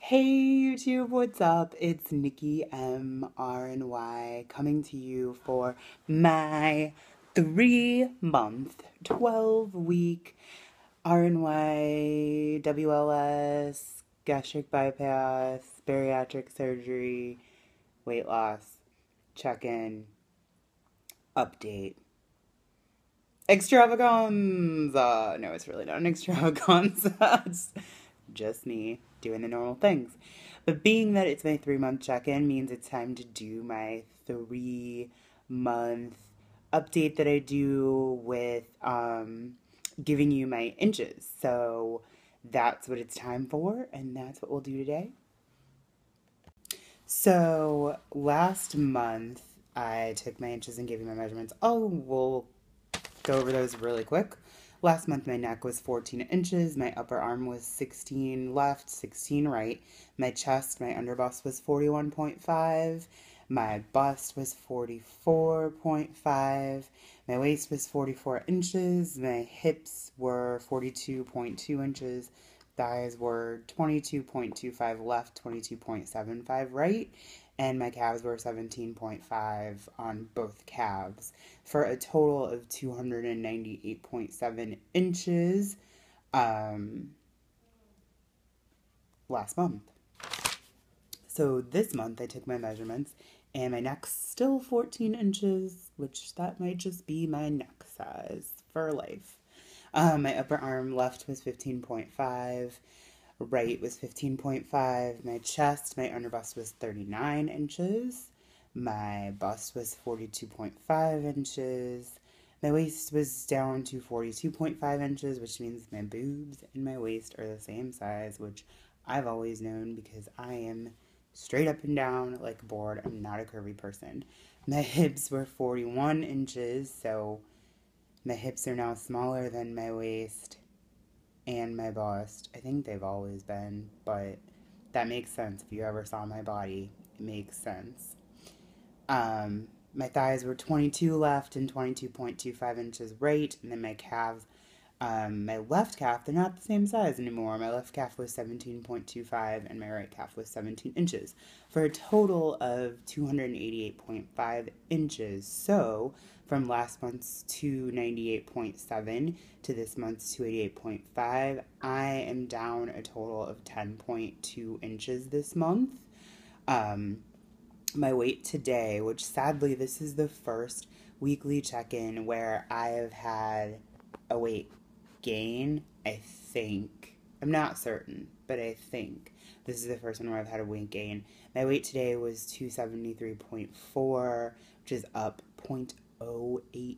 Hey YouTube, what's up? It's Nikki M RNY coming to you for my 3-month, 12-week RNY WLS gastric bypass bariatric surgery weight loss check-in update extravaganza. No, it's really not an extravaganza. It's just me doing the normal things. But being that it's my 3-month check-in means it's time to do my 3-month update that I do with giving you my inches. So that's what it's time for, and that's what we'll do today. So last month I took my inches and gave you my measurements. We'll go over those really quick. Last month, my neck was 14 inches. My upper arm was 16 left, 16 right. My chest, my underbust was 41.5. My bust was 44.5. My waist was 44 inches. My hips were 42.2 inches. Thighs were 22.25 left, 22.75 right, and my calves were 17.5 on both calves for a total of 298.7 inches last month. So this month I took my measurements and my neck's still 14 inches, which that might just be my neck size for life. My upper arm left was 15.5, right was 15.5. My chest, my underbust was 39 inches. My bust was 42.5 inches. My waist was down to 42.5 inches, which means my boobs and my waist are the same size, which I've always known because I am straight up and down like a board. I'm not a curvy person. My hips were 41 inches, so my hips are now smaller than my waist and my bust. I think they've always been, but that makes sense. If you ever saw my body, it makes sense. My thighs were 22 left and 22.25 inches right, and then my calves, my left calf, they're not the same size anymore. My left calf was 17.25 and my right calf was 17 inches for a total of 288.5 inches. So from last month's 298.7 to this month's 288.5, I am down a total of 10.2 inches this month. My weight today, which sadly this is the first weekly check-in where I have had a weight gain, I think. I'm not certain, but I think this is the first one where I've had a weight gain. My weight today was 273.4, which is up 0.08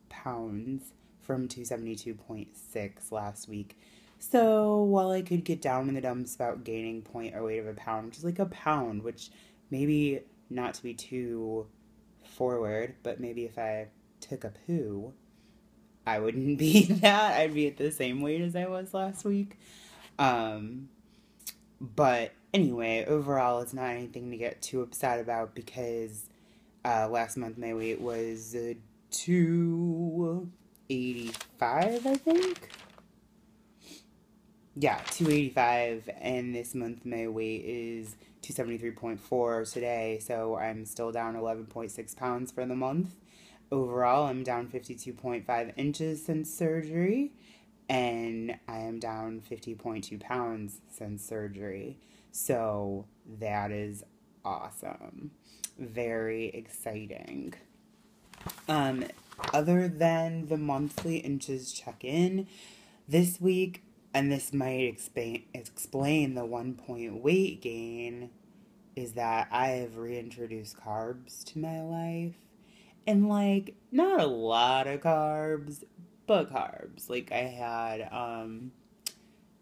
pounds from 272.6 last week. So while I could get down in the dumps about gaining 0.08 of a pound, which is like a pound, which maybe not to be too forward, but maybe if I took a poo, I wouldn't be that. I'd be at the same weight as I was last week. But anyway, overall, it's not anything to get too upset about because last month my weight was 285, I think. Yeah, 285, and this month my weight is 273.4 today, so I'm still down 11.6 pounds for the month. Overall, I'm down 52.5 inches since surgery, and I am down 50.2 pounds since surgery. So that is awesome. Very exciting. Other than the monthly inches check-in, this week, and this might explain the 1 point weight gain, is that I have reintroduced carbs to my life. And, like, not a lot of carbs, but carbs. Like, I had a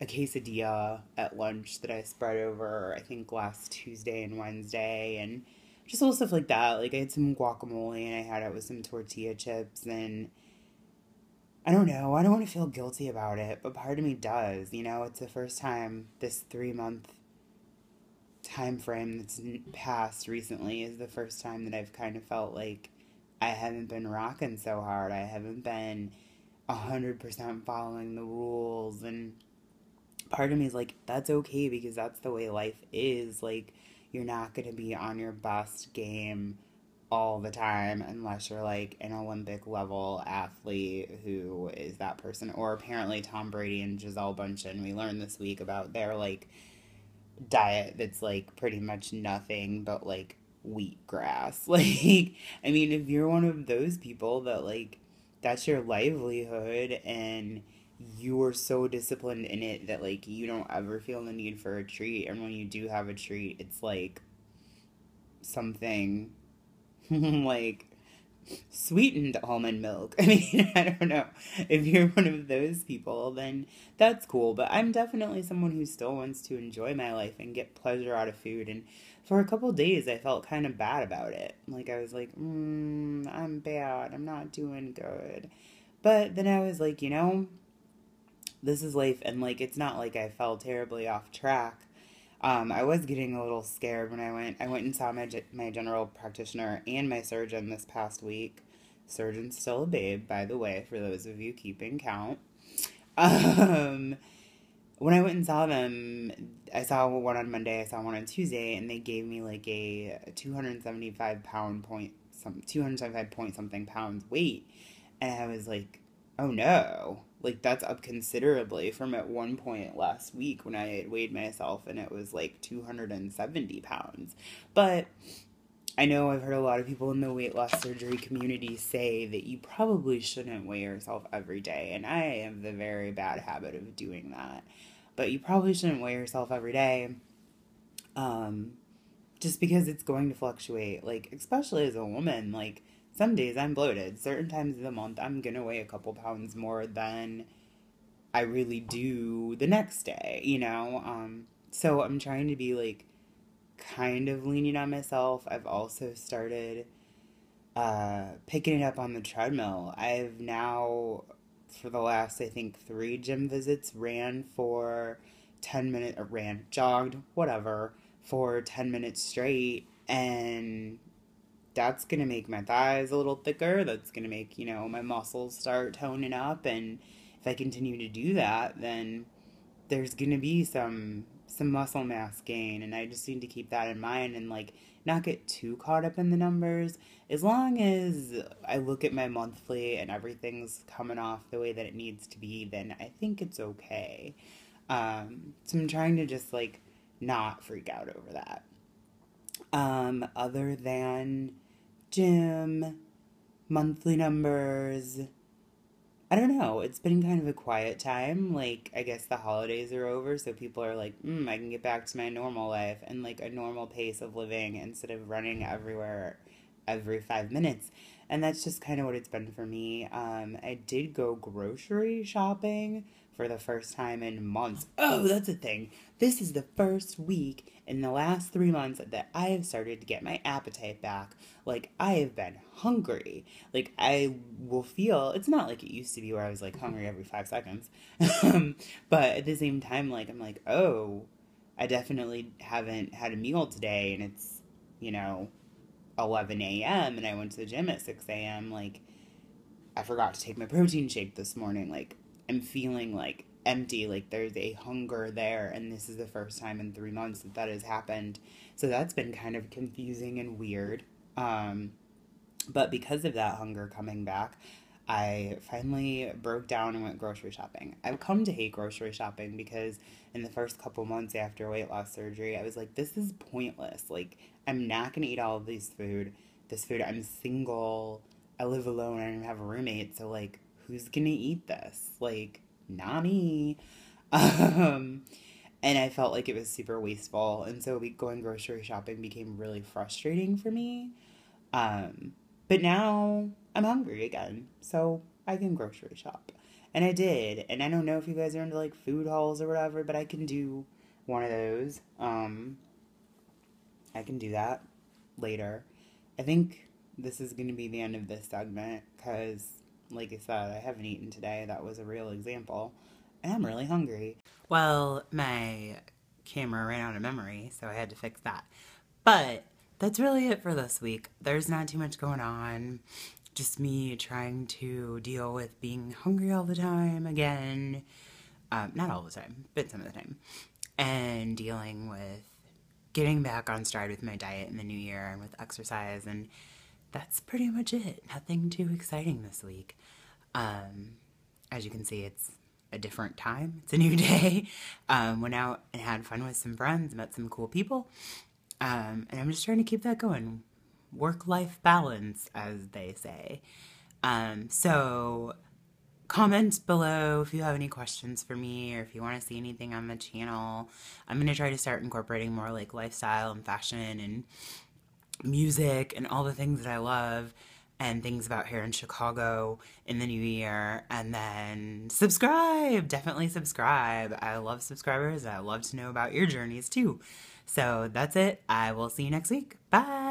quesadilla at lunch that I spread over, I think, last Tuesday and Wednesday, and just little stuff like that. Like, I had some guacamole, and I had it with some tortilla chips, and I don't know. I don't want to feel guilty about it, but part of me does. You know, it's the first time this 3-month time frame that's passed recently is the first time that I've kind of felt like I haven't been rocking so hard. I haven't been 100% following the rules, and part of me is like, that's okay because that's the way life is. Like, you're not going to be on your best game all the time unless you're like an Olympic level athlete who is that person. Or apparently Tom Brady and Gisele Bündchen, we learned this week about their like diet that's like pretty much nothing but like wheatgrass. Like, I mean, if you're one of those people that like that's your livelihood and you're so disciplined in it that like you don't ever feel the need for a treat, and when you do have a treat, it's like something like sweetened almond milk. I mean, I don't know. If you're one of those people, then that's cool. But I'm definitely someone who still wants to enjoy my life and get pleasure out of food. And for a couple days, I felt kind of bad about it. Like, I was like, I'm bad. I'm not doing good. But then I was like, this is life. And, like, it's not like I fell terribly off track. I was getting a little scared when I went. I went and saw my general practitioner and my surgeon this past week. Surgeon's still a babe, by the way, for those of you keeping count. Um, when I went and saw them, I saw one on Monday, I saw one on Tuesday, and they gave me like a 275 point something pounds weight. And I was like, oh no, like that's up considerably from at one point last week when I had weighed myself and it was like 270 pounds. But I know I've heard a lot of people in the weight loss surgery community say that you probably shouldn't weigh yourself every day, and I have the very bad habit of doing that. But you probably shouldn't weigh yourself every day, just because it's going to fluctuate. Like, especially as a woman, like, some days I'm bloated. Certain times of the month, I'm gonna weigh a couple pounds more than I really do the next day, So I'm trying to be, like, kind of leaning on myself. I've also started picking it up on the treadmill. I've now, for the last, I think, 3 gym visits, ran for 10 minutes, or jogged, whatever, for 10 minutes straight, and that's going to make my thighs a little thicker. That's going to make, my muscles start toning up, and if I continue to do that, then there's going to be some muscle mass gain, and I just need to keep that in mind and like not get too caught up in the numbers. As long as I look at my monthly and everything's coming off the way that it needs to be, then I think it's okay. So I'm trying to just like not freak out over that. Other than gym, monthly numbers, I don't know. It's been kind of a quiet time. Like, I guess the holidays are over, so people are like, I can get back to my normal life and like a normal pace of living instead of running everywhere every 5 minutes. And that's just kind of what it's been for me. I did go grocery shopping for the first time in months. Oh, that's a thing. This is the first week in the last 3 months that I have started to get my appetite back. Like, I have been hungry. Like, I will feel, it's not like it used to be where I was like hungry every 5 seconds. But at the same time, like, I'm like, oh, I definitely haven't had a meal today, and it's, 11 a.m. and I went to the gym at 6 a.m. Like, I forgot to take my protein shake this morning. Like, I'm feeling like empty, like there's a hunger there, and this is the first time in 3 months that has happened. So that's been kind of confusing and weird. But because of that hunger coming back, I finally broke down and went grocery shopping. I've come to hate grocery shopping because in the first couple months after weight loss surgery, I was like, this is pointless. Like, I'm not going to eat all of this food. I'm single. I live alone. I don't have a roommate. So, like, who's going to eat this? Like, not me. And I felt like it was super wasteful. And so going grocery shopping became really frustrating for me. But now I'm hungry again, so I can grocery shop. And I did. And I don't know if you guys are into like food hauls or whatever, but I can do one of those. I can do that later. I think this is going to be the end of this segment because, like I said, I haven't eaten today. That was a real example. And I'm really hungry. Well, my camera ran out of memory, so I had to fix that. But that's really it for this week. There's not too much going on. Just me trying to deal with being hungry all the time again. not all the time, but some of the time, and dealing with getting back on stride with my diet in the new year and with exercise, and that's pretty much it. Nothing too exciting this week. As you can see, it's a different time. It's a new day. Went out and had fun with some friends, met some cool people, and I'm just trying to keep that going. Work-life balance, as they say. So comment below if you have any questions for me or if you want to see anything on the channel. I'm going to try to start incorporating more like lifestyle and fashion and music and all the things that I love and things about here in Chicago in the new year. And then subscribe, definitely subscribe. I love subscribers. I love to know about your journeys too. So that's it. I will see you next week. Bye.